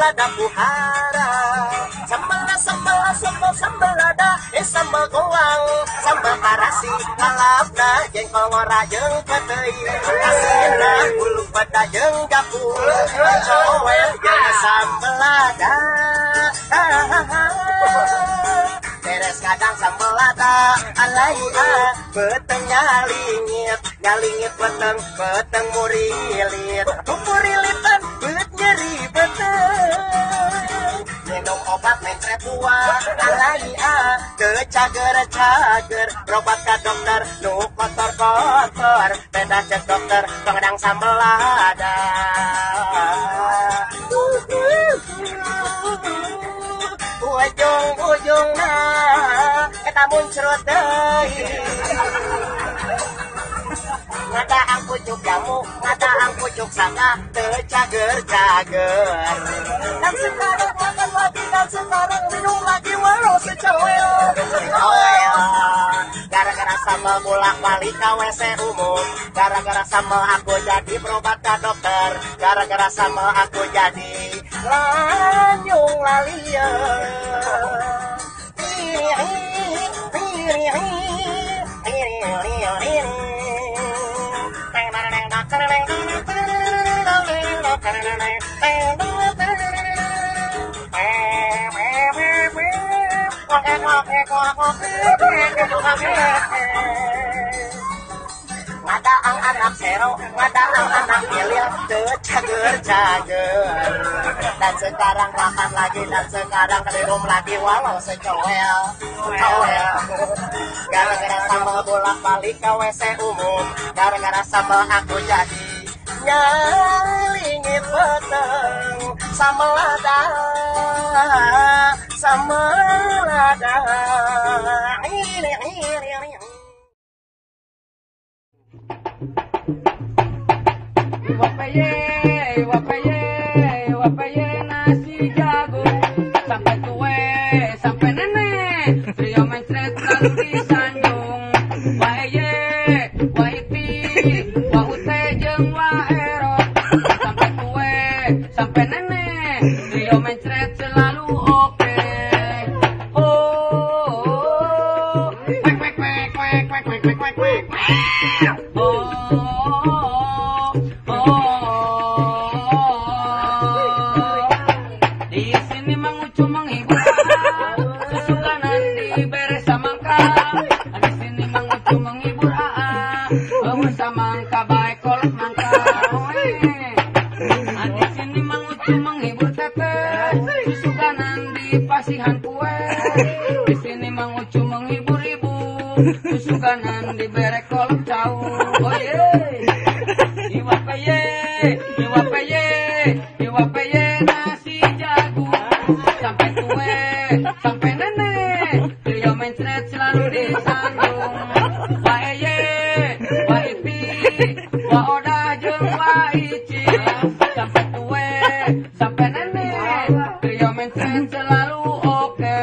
lada puhara, sambal lada, sambal goang, sambal karasi, lalapna, jengkol ngora jeung peuteuy, asinna bulu pada jeung gapur, coel jeung sambal lada. Beres kadang sambal lada, alaya beteng nyalingit beteng murilit, murilitan beut nyeri beteng. Minum obat mencret buah, alaya kecager, berobat ka dokter, nu kotor, beda cek dokter, pengadang sambal lada. Ujung-ujungna eta muncrat deui. Ngadaang pucuk jamu, ngadaang pucuk sangga, teu cager-cager. Dan sekarang makan lagi, dan sekarang minum lagi, walau secewel. Gara-gara sambal bolak-balik ka WC umum, gara-gara sambal aku jadi berobat ka dokter, gara-gara sambal aku jadi lanjung lalieun. Ngadaang anak sero, ngadaang anak pilil, teu cager-cager. Dan sekarang makan lagi, dan sekarang minum lagi, walau secowel. Gara-gara sambal bolak-balik ke WC umum, gara-gara sambal aku jadi nyalingit beteng. Sambal lada. Wapaye nasi jagung, sampai tue, sampai nenek, trio mencret lalu disanjung. Waeye, waipi, waute jeung waerot, sampai tue, sampai nenek, trio mencret selalu oke. Oh, kwek. Samangka baik kolot mangka, di sini Mang Ucu menghibur teteh, susukanan di pasihan kue. Di sini Mang Ucu menghibur ibu, susukanan di berek kolot jauh. Oh iwapeye nasi jagung, sampai tue, sampai nenek, trio mencret selalu disandung. Waodah jeung waici, sampai tue, sampai nenek, trio mencret selalu oke.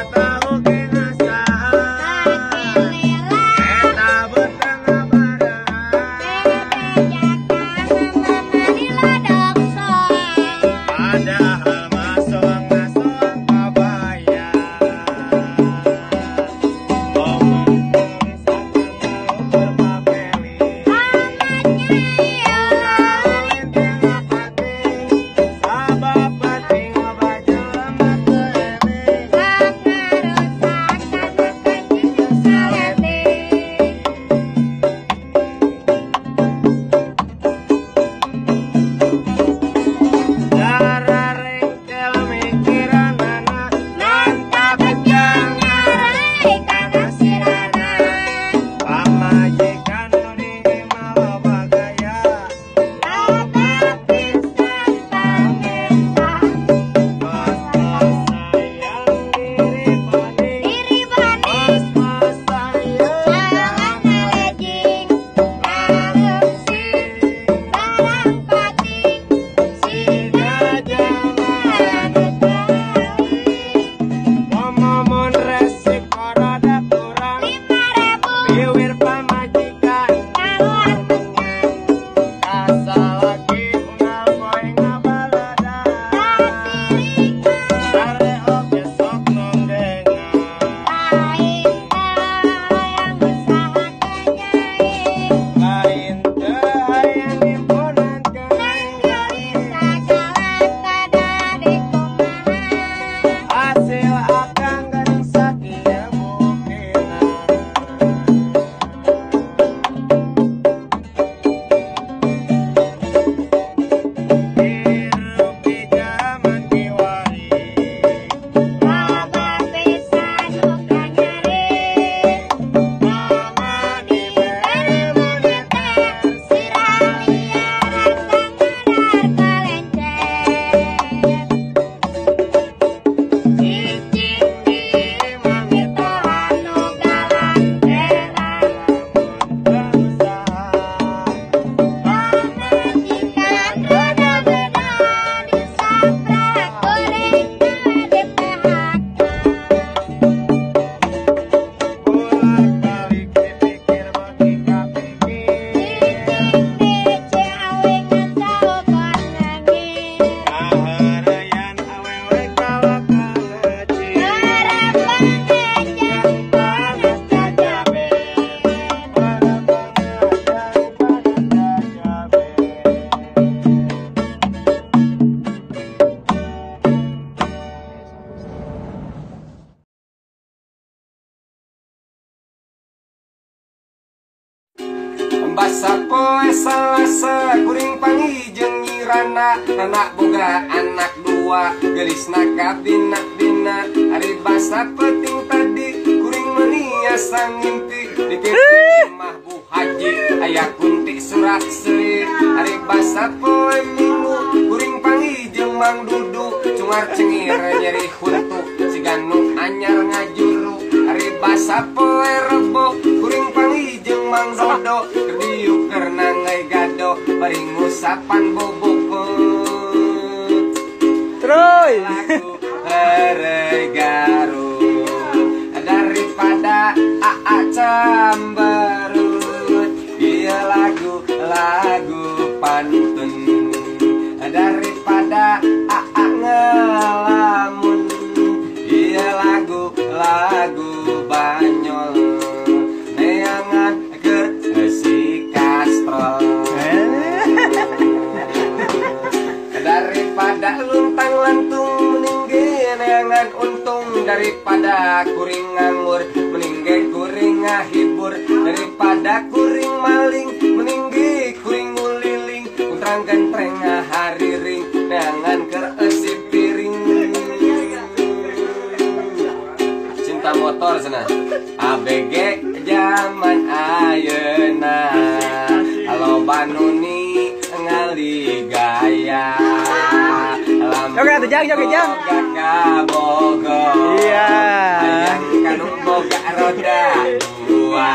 Tahu ke nasa, eta beteng basa poe salasa kuring pangijeng nyirana anak boga anak dua gelisna kabina-bina ari basa peting tadi kuring maniasa ngimpi dikeping mah Bu Haji aya kunti surat selir ari basa poe minggu kuring pangijeng Mang Dudu cungar cengir nyeri huntu siganu anyar ngajuru ari basa poe rebo kuring pangijeng Mang Dodo kerdiuk kerna ngai gado bari ngusapan bobokut Troy lagu Garut daripada Aa Cambarut dia lagu pantun daripada Aa ngelamun dia lagu banyol neangan keur si kastrol daripada luntang lantung meninggi neangan untung daripada kuring nganggur meninggi kuring ngahibur daripada kuring maling meninggi kuring nguliling untrang gentreng ngahariring neangan keur esi piring cinta motor sana ABG zaman ayeuna halo Banuni ngali gaya joget jang bogo iya ayang kanu boga roda dua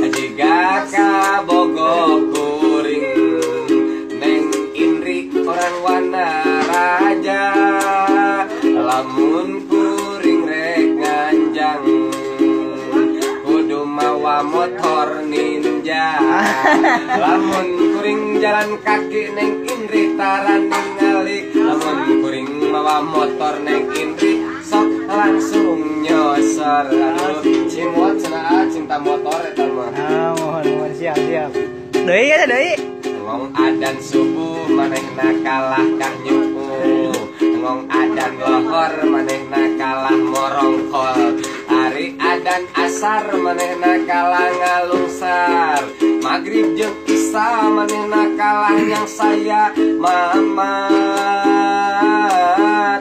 jika ka bogo kuring neng Indri orang wana raja lamun kuring rek nganjang kudu mawa motor ninja lamun kuring jalan kaki neng Indri taran ningali lamun kuring mawa motor neng Indri sok langsung nyosor aduh cimot cenah cinta motor eta mah mohon siap deui ya deui ngong adan subuh manehna kalah kah nyupu ngong adan lohor manehna kalah morongkol ari adan asar manehna kalah ngalungsar magrib jeung isya manehna kalah yang saya mamat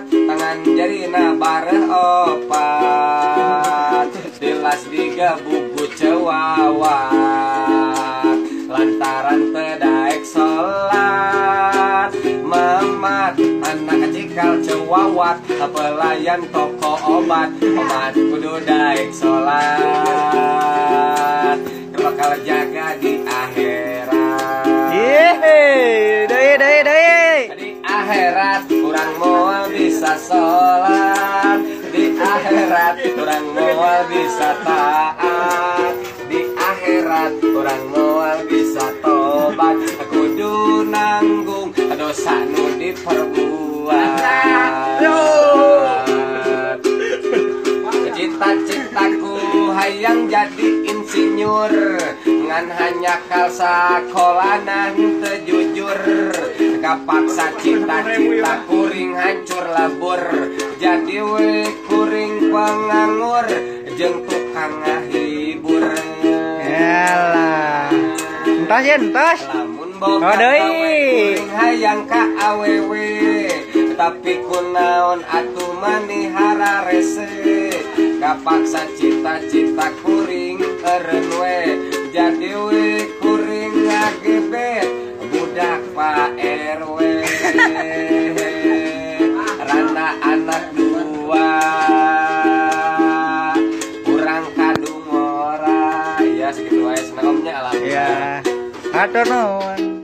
tangan jarina bareh opat dilas digabugu cewawat lantaran tedaek salat mamat anak cikal cewawat pelayan toko obat kudu daek salat bakal jaga di akhirat deui di akhirat urang moal bisa salat di akhirat urang moal bisa taat di akhirat urang moal bisa tobat kudu nanggung dosa nu diperbuat cita-citaku hayang jadi insinyur ngan hanya kal sakolanan tejujur kapaksa cita-cita kuring hancur labur jadi we kuring panganggur jeung tukang ngahibur yalah entos lamun boga kuring hayang ka awewe tapi kunaon atuh manihara rese kapaksa cita-cita kuring eureun we jadi we kuring ngagebet budak Pak RW rana anak dua kurang kadung ora ya segitu aja senang omnya alhamdulillah ya atur nuhun